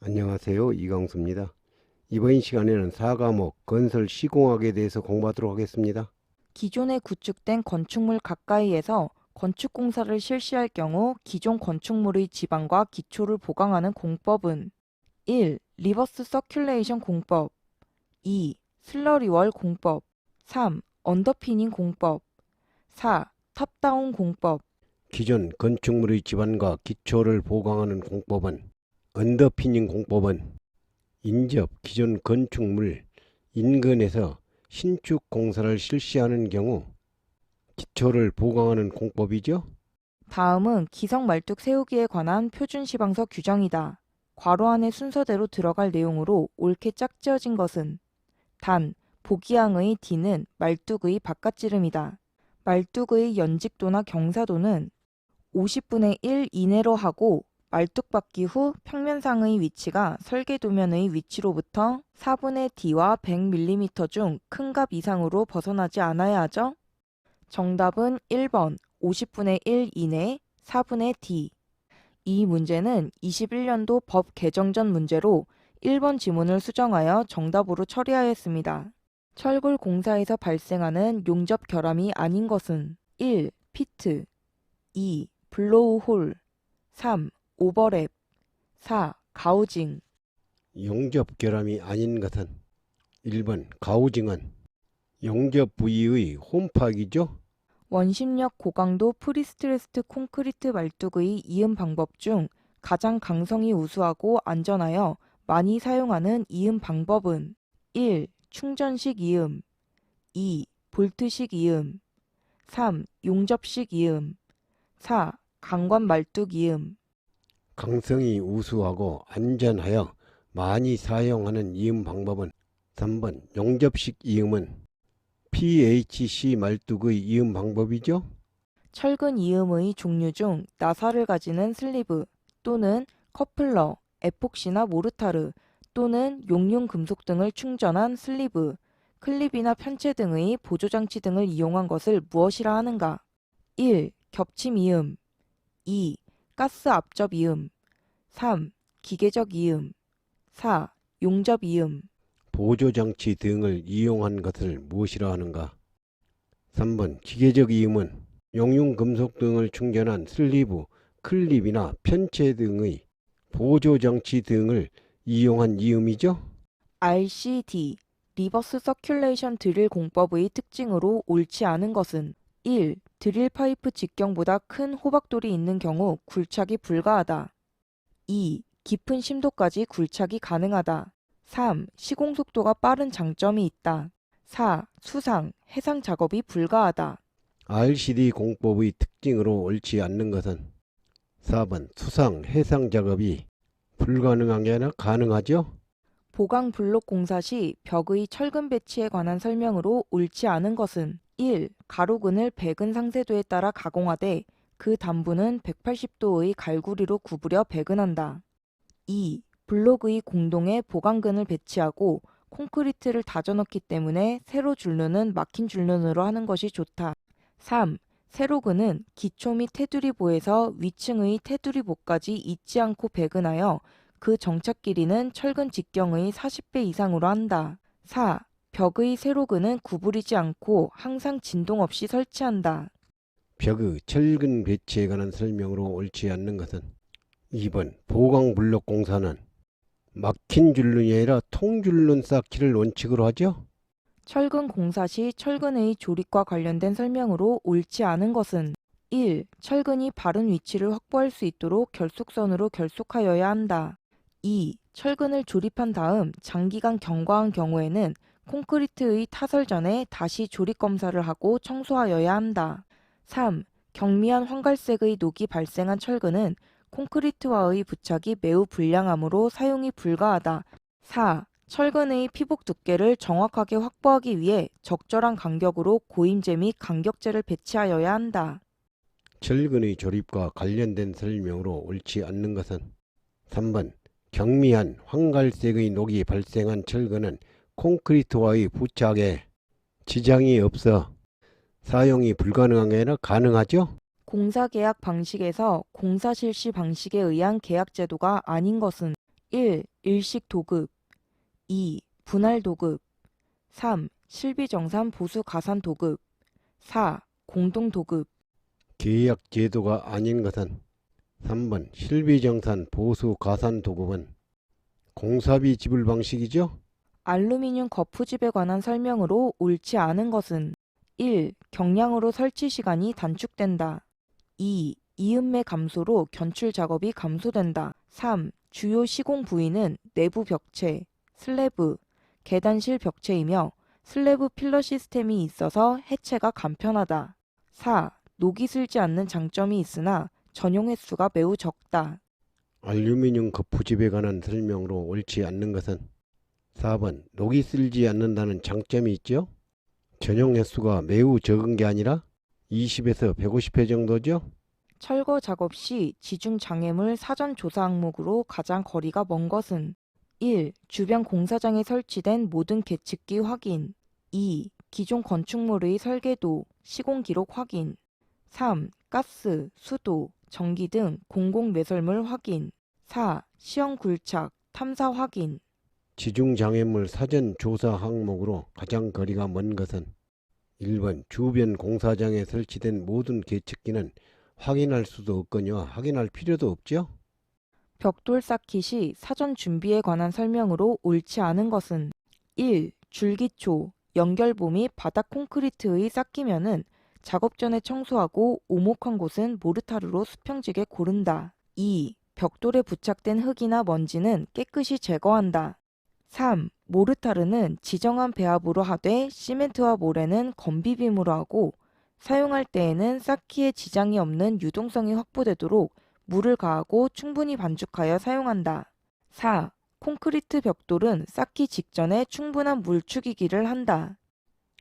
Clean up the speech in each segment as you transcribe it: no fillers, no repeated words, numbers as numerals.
안녕하세요. 이광수입니다. 이번 시간에는 4과목 건설 시공학에 대해서 공부하도록 하겠습니다. 기존에 구축된 건축물 가까이에서 건축공사를 실시할 경우 기존 건축물의 지방과 기초를 보강하는 공법은 1. 리버스 서큘레이션 공법 2. 슬러리월 공법 3. 언더피닝 공법 4. 탑다운 공법 기존 건축물의 지반과 기초를 보강하는 공법은 언더피닝 공법은 인접 기존 건축물 인근에서 신축 공사를 실시하는 경우 기초를 보강하는 공법이죠. 다음은 기성 말뚝 세우기에 관한 표준 시방서 규정이다. 괄호 안의 순서대로 들어갈 내용으로 옳게 짝지어진 것은 단, 보기항의 D는 말뚝의 바깥지름이다. 말뚝의 연직도나 경사도는 50분의 1 이내로 하고 말뚝 받기 후 평면상의 위치가 설계도면의 위치로부터 4분의 D와 100mm 중 큰 값 이상으로 벗어나지 않아야 하죠. 정답은 1번 50분의 1 이내 4분의 D. 이 문제는 21년도 법 개정 전 문제로 1번 지문을 수정하여 정답으로 처리하였습니다. 철골 공사에서 발생하는 용접 결함이 아닌 것은 1. 피트 2. 블로우 홀 3. 오버랩 4. 가우징 용접 결함이 아닌 것은 1번 가우징은 용접 부위의 홈파기죠. 원심력 고강도 프리스트레스트 콘크리트 말뚝의 이음 방법 중 가장 강성이 우수하고 안전하여 많이 사용하는 이음 방법은 1. 충전식 이음 2. 볼트식 이음 3. 용접식 이음 4. 강관 말뚝 이음 강성이 우수하고 안전하여 많이 사용하는 이음 방법은 3번 용접식 이음은 PHC 말뚝의 이음 방법이죠. 철근 이음의 종류 중 나사를 가지는 슬리브 또는 커플러, 에폭시나 모르타르 또는 용융 금속 등을 충전한 슬리브, 클립이나 편체 등의 보조장치 등을 이용한 것을 무엇이라 하는가? 1. 겹침 이음 2. 가스 압접 이음 3. 기계적 이음 4. 용접 이음 보조장치 등을 이용한 것을 무엇이라 하는가? 3번 기계적 이음은 용융 금속 등을 충전한 슬리브, 클립이나 편체 등의 보조장치 등을 이용한 이음이죠. RCD 리버스 서큘레이션 드릴 공법의 특징으로 옳지 않은 것은 1. 드릴 파이프 직경보다 큰 호박돌이 있는 경우 굴착이 불가하다. 2. 깊은 심도까지 굴착이 가능하다. 3. 시공 속도가 빠른 장점이 있다. 4. 수상, 해상 작업이 불가하다. RCD 공법의 특징으로 옳지 않는 것은 4번 수상, 해상 작업이 불가능한 게 아니라 가능하죠. 보강 블록 공사 시 벽의 철근 배치에 관한 설명으로 옳지 않은 것은 1. 가로근을 백은 상세도에 따라 가공하되 그 단부는 180도의 갈구리로 구부려 배근한다. 2. 블록의 공동에 보강근을 배치하고 콘크리트를 다져넣기 때문에 세로 줄눈은 막힌 줄눈으로 하는 것이 좋다. 3. 세로근은 기초 및 테두리보에서 위층의 테두리보까지 잊지 않고 배근하여 그 정착 길이는 철근 직경의 40배 이상으로 한다. 4. 벽의 세로근은 구부리지 않고 항상 진동 없이 설치한다. 벽의 철근 배치에 관한 설명으로 옳지 않는 것은 2번 보강 블록 공사는 막힌 줄눈이 아니라 통줄눈 쌓기를 원칙으로 하죠. 철근 공사 시 철근의 조립과 관련된 설명으로 옳지 않은 것은 1. 철근이 바른 위치를 확보할 수 있도록 결속선으로 결속하여야 한다. 2. 철근을 조립한 다음 장기간 경과한 경우에는 콘크리트의 타설 전에 다시 조립 검사를 하고 청소하여야 한다. 3. 경미한 황갈색의 녹이 발생한 철근은 콘크리트와의 부착이 매우 불량하므로 사용이 불가하다. 4. 철근의 피복 두께를 정확하게 확보하기 위해 적절한 간격으로 고임제 및 간격제를 배치하여야 한다. 철근의 조립과 관련된 설명으로 옳지 않는 것은 3번 경미한 황갈색의 녹이 발생한 철근은 콘크리트와의 부착에 지장이 없어 사용이 불가능한 게 아니라 가능하죠. 공사 계약 방식에서 공사 실시 방식에 의한 계약 제도가 아닌 것은 1. 일식 도급 2. 분할 도급 3. 실비정산 보수 가산 도급 4. 공동 도급 계약 제도가 아닌 것은 3번 실비정산 보수 가산 도급은 공사비 지불 방식이죠? 알루미늄 거푸집에 관한 설명으로 옳지 않은 것은 1. 경량으로 설치 시간이 단축된다. 2. 이음매 감소로 견출 작업이 감소된다. 3. 주요 시공 부위는 내부 벽체, 슬래브, 계단실 벽체이며 슬래브 필러 시스템이 있어서 해체가 간편하다. 4. 녹이 슬지 않는 장점이 있으나 전용 횟수가 매우 적다. 알루미늄 거푸집에 관한 설명으로 옳지 않는 것은 4번 녹이 쓸지 않는다는 장점이 있죠? 전용 횟수가 매우 적은 게 아니라 20에서 150회 정도죠? 철거 작업 시 지중 장애물 사전 조사 항목으로 가장 거리가 먼 것은 1. 주변 공사장에 설치된 모든 계측기 확인 2. 기존 건축물의 설계도, 시공 기록 확인 3. 가스, 수도, 전기 등 공공 매설물 확인 4. 시험 굴착, 탐사 확인 지중장애물 사전 조사 항목으로 가장 거리가 먼 것은 1번 주변 공사장에 설치된 모든 계측기는 확인할 수도 없거니와 확인할 필요도 없죠? 벽돌 쌓기 시 사전 준비에 관한 설명으로 옳지 않은 것은 1. 줄기초, 연결부 및 바닥 콘크리트의 쌓기면은 작업 전에 청소하고 오목한 곳은 모르타르로 수평지게 고른다. 2. 벽돌에 부착된 흙이나 먼지는 깨끗이 제거한다. 3. 모르타르는 지정한 배합으로 하되 시멘트와 모래는 건비빔으로 하고 사용할 때에는 쌓기에 지장이 없는 유동성이 확보되도록 물을 가하고 충분히 반죽하여 사용한다. 4. 콘크리트 벽돌은 쌓기 직전에 충분한 물 축이기를 한다.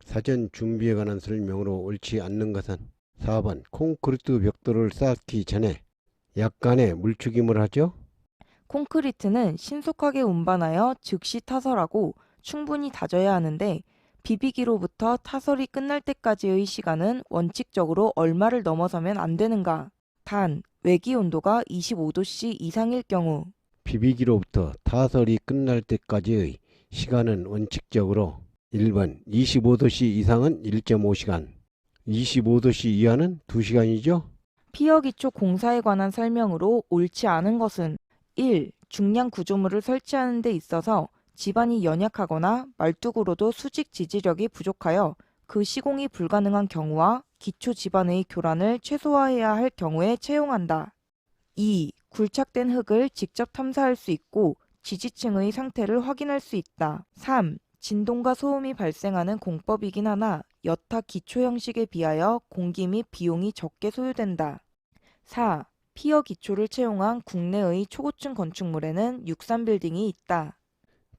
사전 준비에 관한 설명으로 옳지 않는 것은 4번 콘크리트 벽돌을 쌓기 전에 약간의 물축임을 하죠? 콘크리트는 신속하게 운반하여 즉시 타설하고 충분히 다져야 하는데 비비기로부터 타설이 끝날 때까지의 시간은 원칙적으로 얼마를 넘어서면 안 되는가? 단, 외기 온도가 25도씨 이상일 경우 비비기로부터 타설이 끝날 때까지의 시간은 원칙적으로 1번 25도씨 이상은 1.5시간, 25도씨 이하는 2시간이죠? 피어 기초 공사에 관한 설명으로 옳지 않은 것은 1. 중량 구조물을 설치하는 데 있어서 집안이 연약하거나 말뚝으로도 수직 지지력이 부족하여 그 시공이 불가능한 경우와 기초 집안의 교란을 최소화해야 할 경우에 채용한다. 2. 굴착된 흙을 직접 탐사할 수 있고 지지층의 상태를 확인할 수 있다. 3. 진동과 소음이 발생하는 공법이긴 하나 여타 기초 형식에 비하여 공기 및 비용이 적게 소요된다. 4. 피어 기초를 채용한 국내의 초고층 건축물에는 63빌딩이 있다.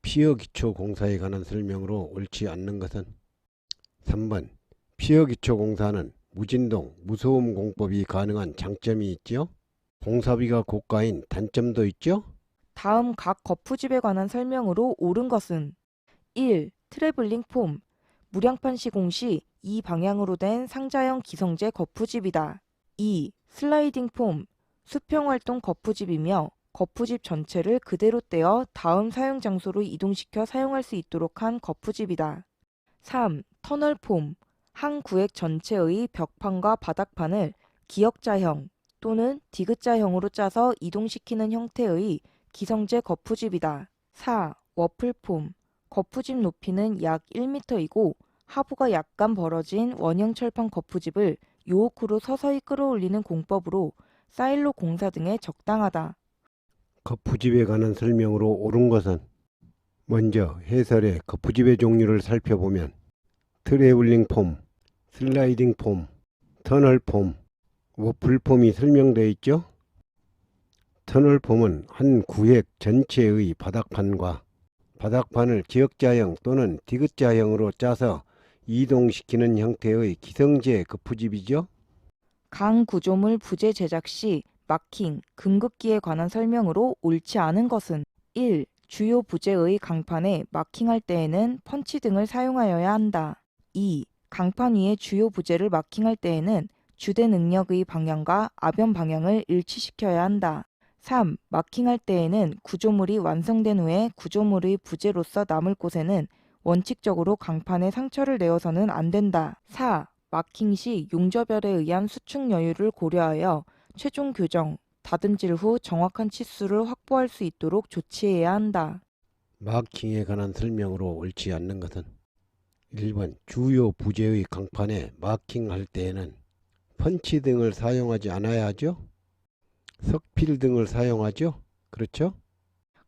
피어 기초 공사에 관한 설명으로 옳지 않는 것은 3번 피어 기초 공사는 무진동, 무소음 공법이 가능한 장점이 있죠? 공사비가 고가인 단점도 있죠? 다음 각 거푸집에 관한 설명으로 옳은 것은 1. 트래블링 폼 무량판 시공 시 이 방향으로 된 상자형 기성제 거푸집이다. 2. 슬라이딩 폼 수평활동 거푸집이며 거푸집 전체를 그대로 떼어 다음 사용 장소로 이동시켜 사용할 수 있도록 한 거푸집이다. 3. 터널 폼 한 구획 전체의 벽판과 바닥판을 기역자형 또는 디귿자형으로 짜서 이동시키는 형태의 기성제 거푸집이다. 4. 워플폼 거푸집 높이는 약 1m이고 하부가 약간 벌어진 원형 철판 거푸집을 요호크로 서서히 끌어올리는 공법으로 사일로 공사 등에 적당하다. 거푸집에 관한 설명으로 옳은 것은 먼저 해설의 거푸집의 종류를 살펴보면 트래블링 폼, 슬라이딩 폼, 터널 폼, 워플 폼이 설명되어 있죠. 터널 폼은 한 구획 전체의 바닥판과 바닥판을 기역자형 또는 디귿자형으로 짜서 이동시키는 형태의 기성제 거푸집이죠. 강 구조물 부재 제작 시 마킹, 금극기에 관한 설명으로 옳지 않은 것은 1. 주요 부재의 강판에 마킹할 때에는 펀치 등을 사용하여야 한다. 2. 강판 위에 주요 부재를 마킹할 때에는 주대 능력의 방향과 아변 방향을 일치시켜야 한다. 3. 마킹할 때에는 구조물이 완성된 후에 구조물의 부재로서 남을 곳에는 원칙적으로 강판에 상처를 내어서는 안 된다. 4. 마킹 시 용접열에 의한 수축 여유를 고려하여 최종 교정, 다듬질 후 정확한 치수를 확보할 수 있도록 조치해야 한다. 마킹에 관한 설명으로 옳지 않는 것은 1번 주요 부재의 강판에 마킹할 때에는 펀치 등을 사용하지 않아야 하죠. 석필 등을 사용하죠. 그렇죠?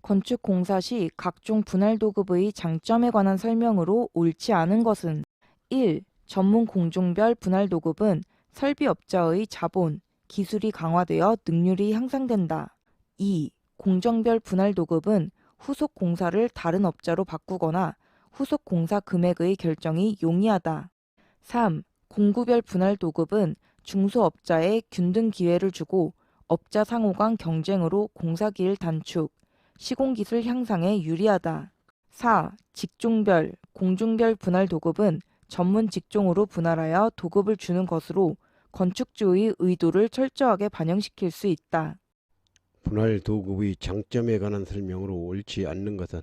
건축 공사 시 각종 분할 도급의 장점에 관한 설명으로 옳지 않은 것은 1. 전문 공종별 분할 도급은 설비업자의 자본, 기술이 강화되어 능률이 향상된다. 2. 공정별 분할 도급은 후속 공사를 다른 업자로 바꾸거나 후속 공사 금액의 결정이 용이하다. 3. 공구별 분할 도급은 중소업자에 균등 기회를 주고 업자 상호 간 경쟁으로 공사기일 단축, 시공기술 향상에 유리하다. 4. 직종별, 공종별 분할 도급은 전문 직종으로 분할하여 도급을 주는 것으로 건축주의 의도를 철저하게 반영시킬 수 있다. 분할 도급의 장점에 관한 설명으로 옳지 않는 것은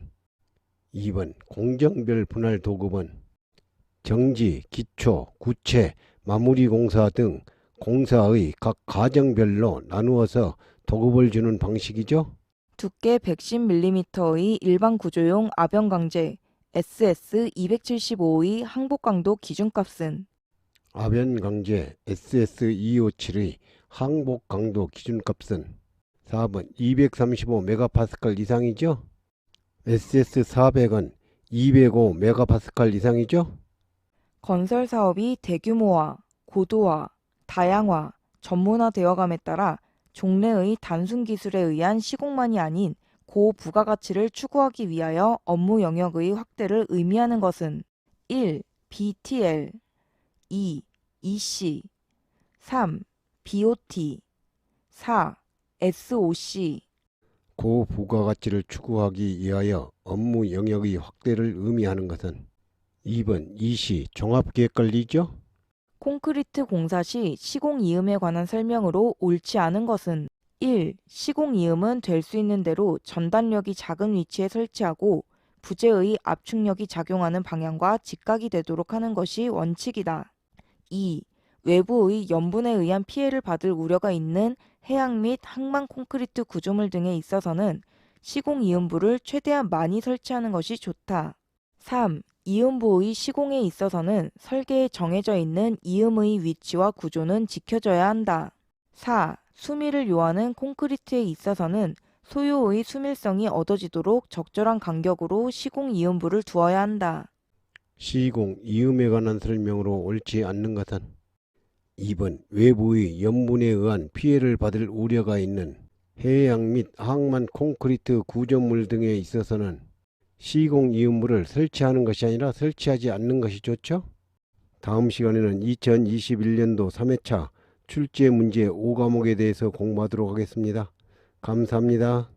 2번 공정별 분할 도급은 정지, 기초, 구체, 마무리 공사 등 공사의 각 과정별로 나누어서 도급을 주는 방식이죠. 두께 110mm의 일반 구조용 아변강제 SS275의 항복 강도 기준값은 아변강제 SS257의 항복 강도 기준값은 4번 235메가파스칼 이상이죠. SS400은 205메가파스칼 이상이죠. 건설 사업이 대규모화, 고도화, 다양화, 전문화되어감에 따라 종래의 단순 기술에 의한 시공만이 아닌 고부가가치를 추구하기 위하여 업무 영역의 확대를 의미하는 것은 1. BTL 2. EC 3. BOT 4. SOC 고부가가치를 추구하기 위하여 업무 영역의 확대를 의미하는 것은 2번 EC 종합계획관리죠. 콘크리트 공사 시 시공이음에 관한 설명으로 옳지 않은 것은 1. 시공이음은 될 수 있는 대로 전단력이 작은 위치에 설치하고 부재의 압축력이 작용하는 방향과 직각이 되도록 하는 것이 원칙이다. 2. 외부의 염분에 의한 피해를 받을 우려가 있는 해양 및 항만 콘크리트 구조물 등에 있어서는 시공이음부를 최대한 많이 설치하는 것이 좋다. 3. 이음부의 시공에 있어서는 설계에 정해져 있는 이음의 위치와 구조는 지켜져야 한다. 4. 수밀을 요하는 콘크리트에 있어서는 소요의 수밀성이 얻어지도록 적절한 간격으로 시공 이음부를 두어야 한다. 시공 이음에 관한 설명으로 옳지 않는 것은 2번 외부의 염분에 의한 피해를 받을 우려가 있는 해양 및 항만 콘크리트 구조물 등에 있어서는 시공 이음부를 설치하는 것이 아니라 설치하지 않는 것이 좋죠. 다음 시간에는 2021년도 3회차 출제 문제 5과목에 대해서 공부하도록 하겠습니다. 감사합니다.